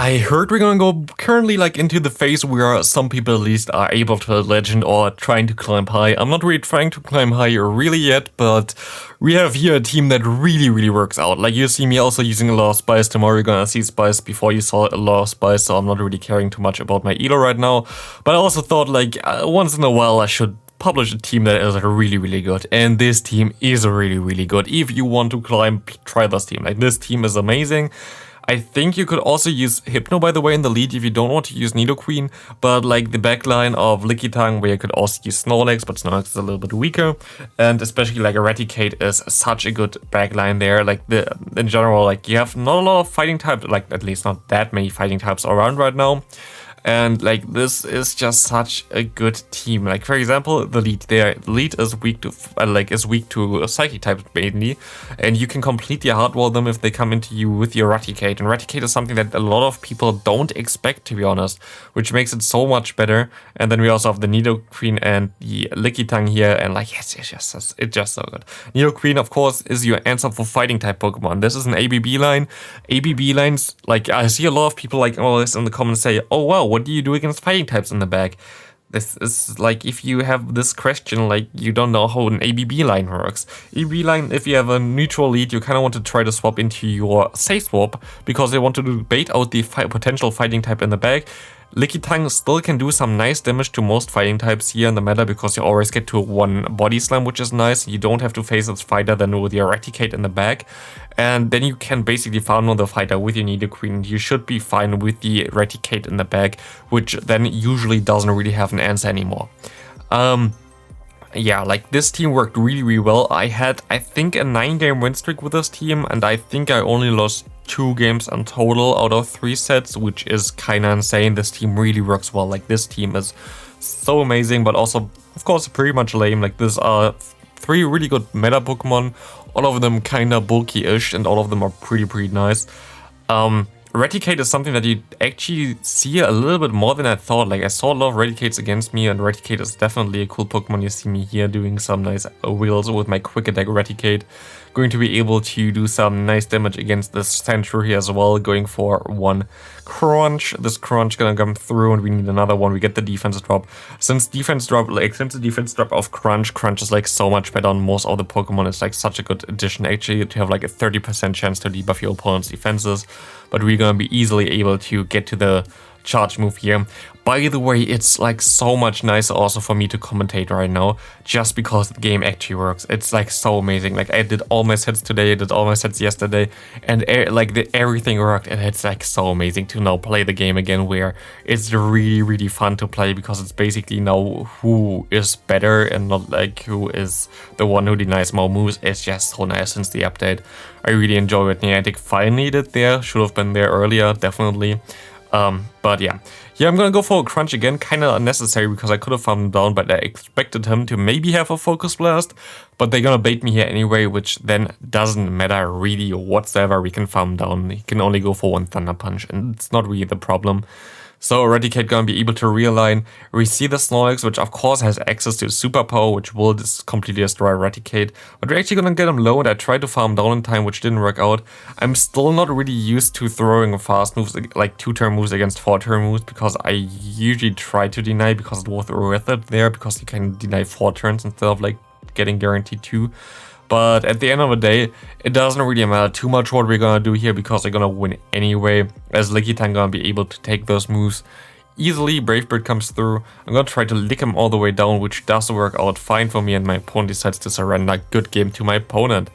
I heard we're gonna go currently like into the phase where some people at least are able to legend or trying to climb high. I'm not really trying to climb high really yet, but we have here a team that really works out. Like you see me also using a lot of spice. Tomorrow you're gonna see spice before you saw a lot of spice, so I'm not really caring too much about my elo right now. But I also thought like once in a while I should publish a team that is really good, and this team is really good. If you want to climb, try this team. Like this team is amazing. I think you could also use Hypno, by the way, in the lead if you don't want to use Nidoqueen, but like the backline of Lickitung, where you could also use Snorlax, but Snorlax is a little bit weaker, and especially like Raticate is such a good backline there. Like in general, like you have not a lot of fighting types, like at least not that many fighting types around right now. And like this is just such a good team. Like for example, the lead there, the lead is weak to psychic types mainly, and you can completely hardwall them if they come into you with your Raticate. And Raticate is something that a lot of people don't expect, to be honest, which makes it so much better. And then we also have the Nidoqueen and the Lickitung here, and like it's just so good. Nidoqueen, of course, is your answer for fighting type Pokemon. This is an ABB line. ABB lines, like I see a lot of people like all this in the comments say, oh wow, what do you do against fighting types in the back? This is like, if you have this question, like you don't know how an ABB line works. ABB line, if you have a neutral lead, you kind of want to try to swap into your safe swap because they want to bait out the potential fighting type in the back. Lickitung still can do some nice damage to most fighting types here in the meta because you always get to one body slam, which is nice. You don't have to face its fighter then with your Raticate in the back. And then you can basically farm on the fighter with your Nidoqueen. You should be fine with the Raticate in the back, which then usually doesn't really have an answer anymore. Yeah, like this team worked really well. I had, I think, a 9-game win streak with this team, and I think I only lost 2 games in total out of 3 sets, which is kinda insane. This team really works well. Like this team is so amazing, but also, of course, pretty much lame. Like these are 3 really good meta Pokemon, all of them kinda bulky-ish, and all of them are pretty nice. Raticate is something that you actually see a little bit more than I thought. Like I saw a lot of Raticates against me, and Raticate is definitely a cool Pokemon. You see me here doing some nice wheels with my quick attack Raticate. Going to be able to do some nice damage against this Sandshrew here as well, going for 1 Crunch. This Crunch gonna come through, and we need another one. We get the defense drop. Since the defense drop of Crunch is like so much better on most of the Pokemon, it's like such a good addition actually to have like a 30% chance to debuff your opponent's defenses. But we're gonna be easily able to get to the charge move here. By the way, it's like so much nicer also for me to commentate right now, just because the game actually works. It's like so amazing. Like I did all my sets today, I did all my sets yesterday, and everything worked, and it's like so amazing to now play the game again, where it's really fun to play, because it's basically now who is better and not like who is the one who denies more moves. It's just so nice since the update. I really enjoy what Niantic finally did there. Should have been there earlier, definitely. But yeah, I'm gonna go for a Crunch again, kinda unnecessary because I could have farmed him down, but I expected him to maybe have a Focus Blast, but they're gonna bait me here anyway, which then doesn't matter really whatsoever. We can farm down. He can only go for 1 Thunder Punch, and it's not really the problem. So Raticate gonna be able to realign. We see the Snorlax, which of course has access to Superpower, which will completely destroy Raticate. But we're actually gonna get him low, and I tried to farm down in time, which didn't work out. I'm still not really used to throwing fast moves, like 2-turn moves against 4-turn moves, because I usually try to deny because it was worth it there, because you can deny 4 turns instead of like getting guaranteed 2. But at the end of the day, it doesn't really matter too much what we're gonna do here, because they're gonna win anyway, as Lickitung gonna be able to take those moves easily. Brave Bird comes through. I'm gonna try to lick him all the way down, which does work out fine for me, and my opponent decides to surrender. Good game to my opponent.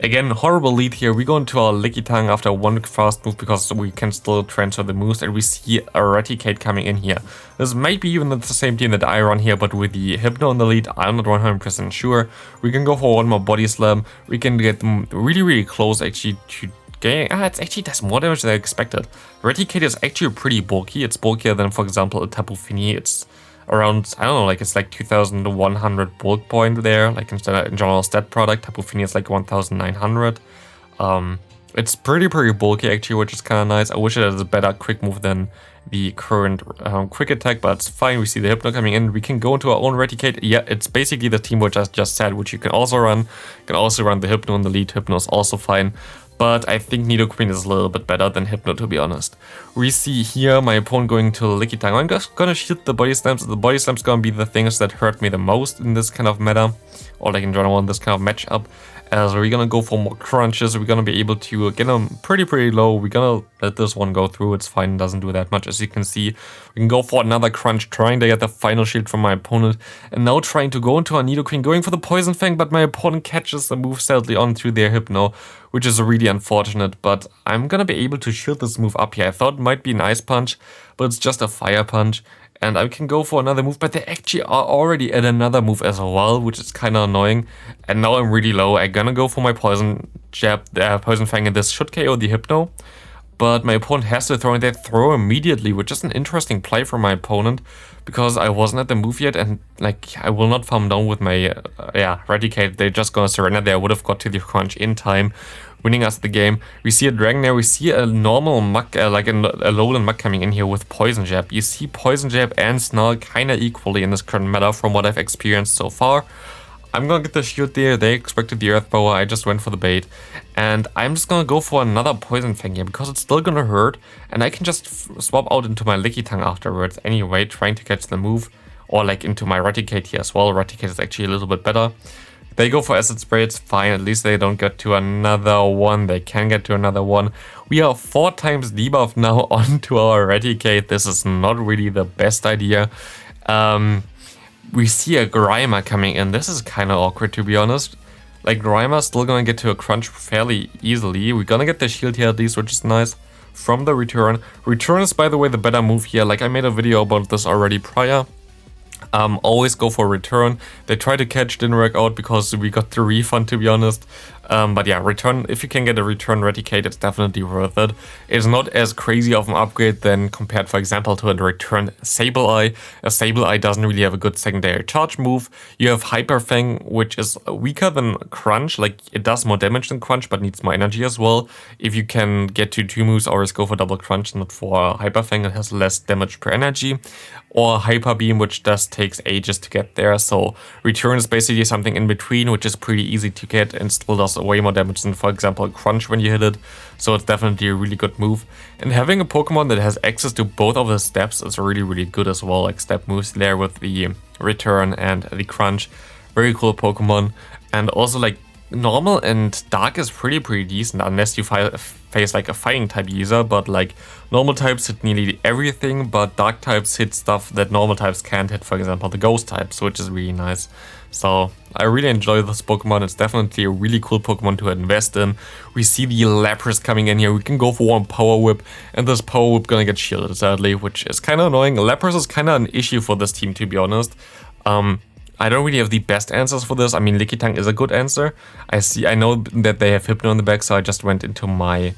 Again, horrible lead here. We go into our Lickitung after 1 fast move because we can still transfer the moves, and we see a Raticate coming in here. This might be even the same team that I run here, but with the Hypno in the lead, I'm not 100% sure. We can go for 1 more Body Slam. We can get them really close actually to getting... it actually does more damage than I expected. Raticate is actually pretty bulky. It's bulkier than, for example, a Tapu Fini. It's around, I don't know, like it's like 2,100 bulk point there, like in general stat product. Tapu Fini is like 1,900. It's pretty bulky actually, which is kind of nice. I wish it had a better quick move than the current quick attack, but it's fine. We see the Hypno coming in. We can go into our own Raticate. Yeah, it's basically the team which I just said, which you can also run. You can also run the Hypno in the lead. Hypno is also fine. But I think Nidoqueen is a little bit better than Hypno, to be honest. We see here my opponent going to Lickitung. I'm just gonna shield the Body Slams. The Body Slams gonna be the things that hurt me the most in this kind of meta, or like in general in this kind of matchup. As we're gonna go for more crunches, we're gonna be able to get them pretty low. We're gonna let this one go through, it's fine, doesn't do that much. As you can see, we can go for another crunch, trying to get the final shield from my opponent. And now trying to go into a Nidoqueen, going for the Poison Fang, but my opponent catches the move sadly onto their Hypno, which is really unfortunate. But I'm gonna be able to shield this move up here. I thought it might be an Ice Punch, but it's just a Fire Punch. And I can go for another move, but they actually are already at another move as well, which is kind of annoying. And now I'm really low. I'm gonna go for my Poison Jab, Poison Fang, and this should KO the Hypno. But my opponent has to throw, and they throw immediately, which is an interesting play from my opponent, because I wasn't at the move yet, and like I will not farm down with my Raticate. They're just gonna surrender there. I would have got to the crunch in time, winning us the game. We see a Dragonair, we see a normal Muk, like a Alolan Muk coming in here with Poison Jab. You see Poison Jab and Snarl kind of equally in this current meta from what I've experienced so far. I'm gonna get the shield there. They expected the Earth Power, I just went for the bait. And I'm just gonna go for another Poison Fang here because it's still gonna hurt. And I can just swap out into my Lickitung afterwards anyway, trying to catch the move. Or like into my Raticate here as well. Raticate is actually a little bit better. They go for Acid Spray, it's fine. At least they don't get to another one. They can get to another one. We are 4 times debuff now onto our Raticate. This is not really the best idea. We see a Grimer coming in. This is kind of awkward, to be honest. Like, Grimer's still gonna get to a crunch fairly easily. We're gonna get the shield here at least, which is nice. From the return. Return is, by the way, the better move here. Like, I made a video about this already prior. Always go for return. They try to catch, didn't work out because we got the refund, to be honest. But yeah, return, if you can get a return Raticate, it's definitely worth it. It's not as crazy of an upgrade than compared, for example, to a return Sableye. A Sableye doesn't really have a good secondary charge move. You have Hyper Fang, which is weaker than Crunch. Like, it does more damage than Crunch, but needs more energy as well. If you can get to 2 moves, always go for double Crunch, not for Hyper Fang. It has less damage per energy. Or Hyper Beam, which just takes ages to get there. So return is basically something in between, which is pretty easy to get and still does way more damage than, for example, Crunch when you hit it. So it's definitely a really good move. And having a Pokemon that has access to both of the steps is really good as well. Like step moves there with the return and the Crunch. Very cool Pokemon. And also like normal and dark is pretty decent unless you face like a fighting type user, but like normal types hit nearly everything, but dark types hit stuff that normal types can't hit, for example the ghost types, which is really nice. So I really enjoy this Pokemon. It's definitely a really cool Pokemon to invest in. We see the Lapras coming in here. We can go for one Power Whip, and this Power Whip gonna get shielded sadly, which is kind of annoying. Lapras is kind of an issue for this team, to be honest. I don't really have the best answers for this. I mean, Lickitung is a good answer. I know that they have Hypno in the back, so I just went into my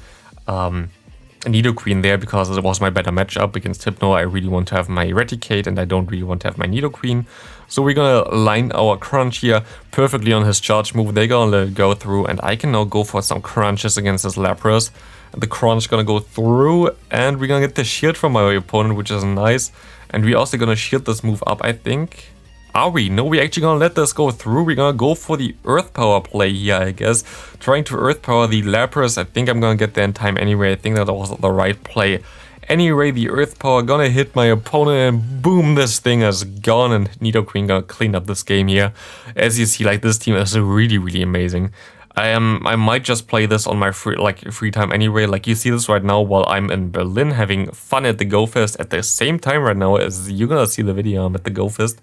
Nidoqueen there because it was my better matchup against Hypno. I really want to have my Raticate and I don't really want to have my Nidoqueen. So we're gonna line our Crunch here perfectly on his charge move. They're gonna let it go through and I can now go for some crunches against this Lapras. The Crunch gonna go through and we're gonna get the shield from my opponent, which is nice. And we're also gonna shield this move up, I think. Are we? No, we're actually gonna let this go through. We're gonna go for the Earth Power play here, I guess. Trying to Earth Power the Lapras. I think I'm gonna get there in time anyway. I think that was the right play. Anyway, the Earth Power gonna hit my opponent and boom, this thing is gone. And Nidoqueen gonna clean up this game here. As you see, like this team is really amazing. I might just play this on my free time anyway. Like you see this right now while I'm in Berlin having fun at the Go Fest at the same time right now as you're gonna see the video I'm at the Go Fest.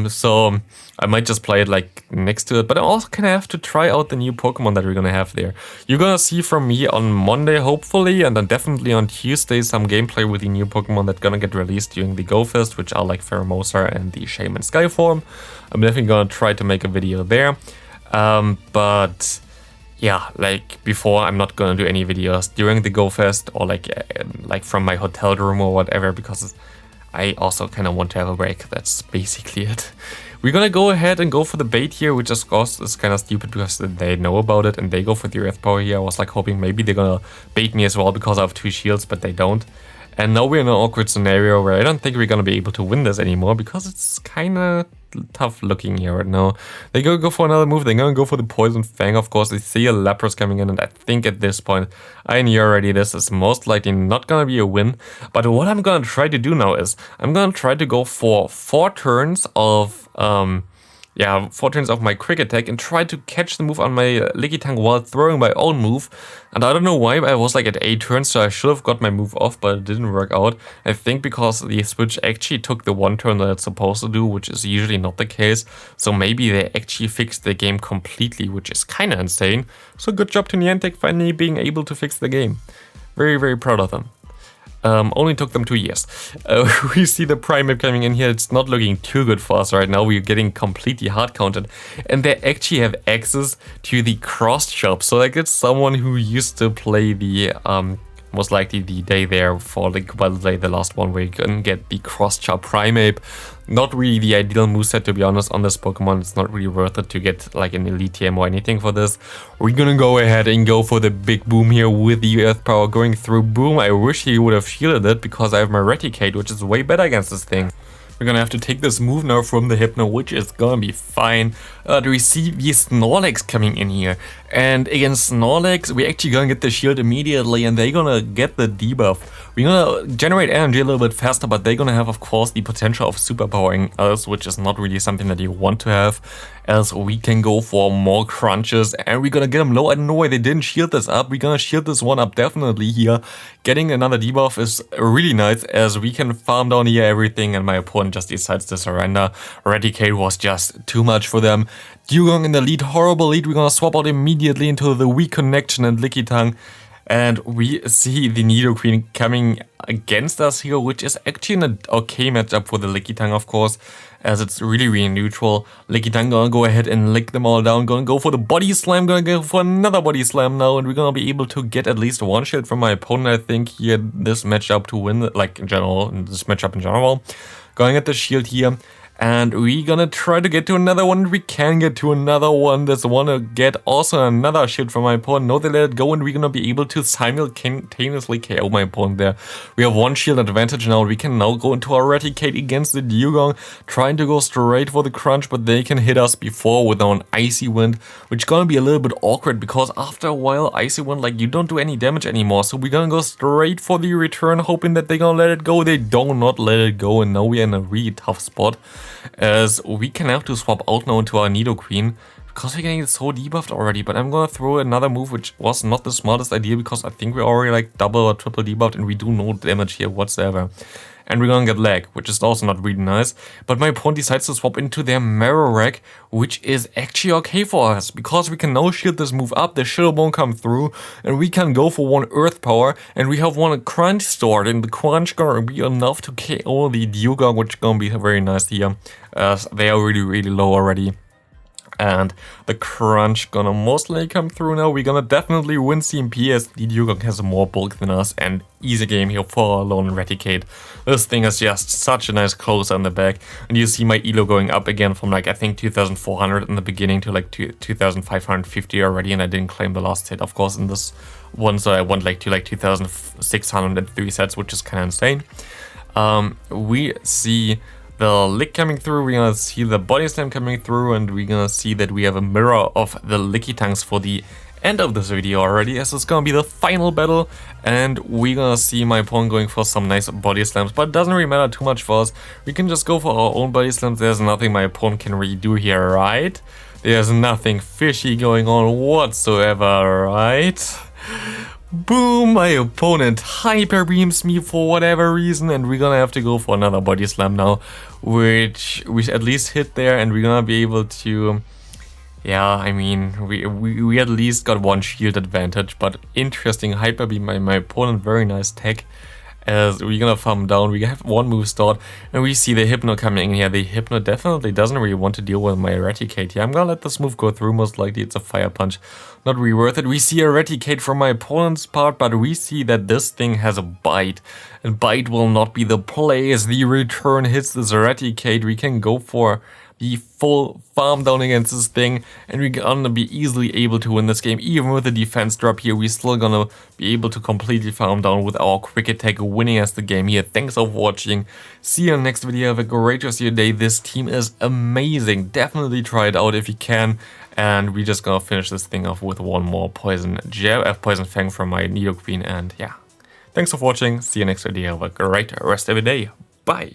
So I might just play it like next to it, but I also kind of have to try out the new Pokemon that we're gonna have there. You're gonna see from me on Monday hopefully, and then definitely on Tuesday some gameplay with the new Pokemon that's gonna get released during the Go Fest, which are like Pheromosa and the Shaman Skyform. I'm definitely gonna try to make a video there. But yeah, like before I'm not gonna do any videos during the Go Fest or like from my hotel room or whatever, because I also kind of want to have a break. That's basically it. We're gonna go ahead and go for the bait here, which of course is kind of stupid because they know about it and they go for the Earth Power here. I was like hoping maybe they're gonna bait me as well because I have 2 shields, but they don't. And now we're in an awkward scenario where I don't think we're gonna be able to win this anymore because it's kind of tough looking here right now. They're gonna go for another move. They're gonna go for the Poison Fang, of course. They see a Lapras coming in, and I think at this point, I knew already this is most likely not gonna be a win. But what I'm gonna try to do now is, I'm gonna try to go for 4 turns of, 4 turns of my Quick Attack and try to catch the move on my Lickitung while throwing my own move. And I don't know why, I was like at 8 turns, so I should have got my move off, but it didn't work out. I think because the Switch actually took the 1 turn that it's supposed to do, which is usually not the case. So maybe they actually fixed the game completely, which is kinda insane. So good job to Niantic finally being able to fix the game. Very, very proud of them. Only took them 2 years. We see the Primeape coming in here. It's not looking too good for us right now. We're getting completely hard counted. And they actually have access to the cross shop. So like it's someone who used to play the most likely the day there for the the last one where you can get the cross-chop Primeape. Not really the ideal moveset, to be honest, on this Pokemon. It's not really worth it to get like an Elite TM or anything for this. We're gonna go ahead and go for the big boom here with the Earth Power going through boom. I wish he would have shielded it because I have my Raticate, which is way better against this thing. We're gonna have to take this move now from the Hypno, which is gonna be fine. We see the Snorlax coming in here. And against Snorlax, we're actually gonna get the shield immediately and they're gonna get the debuff. We're gonna generate energy a little bit faster, but they're gonna have, of course, the potential of superpowering us, which is not really something that you want to have. Else we can go for more crunches and we're gonna get them low. I don't know why they didn't shield this up. We're gonna shield this one up definitely here. Getting another debuff is really nice as we can farm down here everything and my opponent just decides to surrender. Raticate was just too much for them. Dugong in the lead, horrible lead. We're gonna swap out immediately into the weak connection and Lickitung. And we see the Nidoqueen coming against us here, which is actually an okay matchup for the Lickitung, of course, as it's really neutral. Lickitung gonna go ahead and lick them all down, gonna go for the Body Slam, gonna go for another Body Slam now, and we're gonna be able to get at least one shield from my opponent, I think, here, this matchup to win, like in general, this matchup in general. Going at the shield here. And we're gonna try to get to another one. We can get to another one. There's one to get also another shield from my opponent. No, they let it go and we're gonna be able to simultaneously KO my opponent there. We have one shield advantage now. We can now go into our Raticate against the Dugong, trying to go straight for the crunch, but they can hit us before with our Icy Wind, which is gonna be a little bit awkward because after a while, Icy Wind, like, you don't do any damage anymore. So we're gonna go straight for the return, hoping that they're gonna let it go. They do not let it go, and now we're in a really tough spot. As we can have to swap out now into our Nidoqueen because we're getting so debuffed already. But I'm gonna throw another move which was not the smartest idea because I think we're already like double or triple debuffed and we do no damage here whatsoever. And we're gonna get lag, which is also not really nice. But my opponent decides to swap into their Marowak, which is actually okay for us because we can now shield this move up, the shield won't come through, and we can go for one Earth Power, and we have one Crunch stored, and the Crunch gonna be enough to KO the Dugong, which is gonna be very nice here, as they are really low already. And the Crunch gonna most likely come through now. We're gonna definitely win CMP as the Dugong has more bulk than us, and easy game here for Alolan Raticate. This thing is just such a nice closer on the back. And you see my elo going up again from like I think 2400 in the beginning to like 2550 already, and I didn't claim the last hit of course in this one, so I went like to like 2603 sets, which is kind of insane. We see the lick coming through, we're gonna see the Body Slam coming through, and we're gonna see that we have a mirror of the Lickitungs for the end of this video already, as it's gonna be the final battle, and we're gonna see my opponent going for some nice Body Slams, but it doesn't really matter too much for us. We can just go for our own Body Slams. There's nothing my opponent can really do here, right? There's nothing fishy going on whatsoever, right? Boom, my opponent hyper beams me for whatever reason, and we're gonna have to go for another Body Slam now, which we at least hit there, and we're gonna be able to, yeah, I mean, we at least got one shield advantage, but interesting hyper beam by my opponent, very nice tech. As we're gonna farm down, we have one move start, and we see the Hypno coming in here. The Hypno definitely doesn't really want to deal with my Raticate here. I'm gonna let this move go through, most likely it's a Fire Punch. Not really worth it. We see a Raticate from my opponent's part, but we see that this thing has a Bite. And Bite will not be the play as the return hits this Raticate. We can go for the full farm down against this thing, and we're gonna be easily able to win this game. Even with the defense drop here, we're still gonna be able to completely farm down with our quick attack, winning us the game here. Thanks for watching. See you in the next video. Have a great rest of your day. This team is amazing. Definitely try it out if you can. And we're just gonna finish this thing off with one more poison fang from my Nidoqueen. And yeah, thanks for watching. See you next video. Have a great rest of your day. Bye.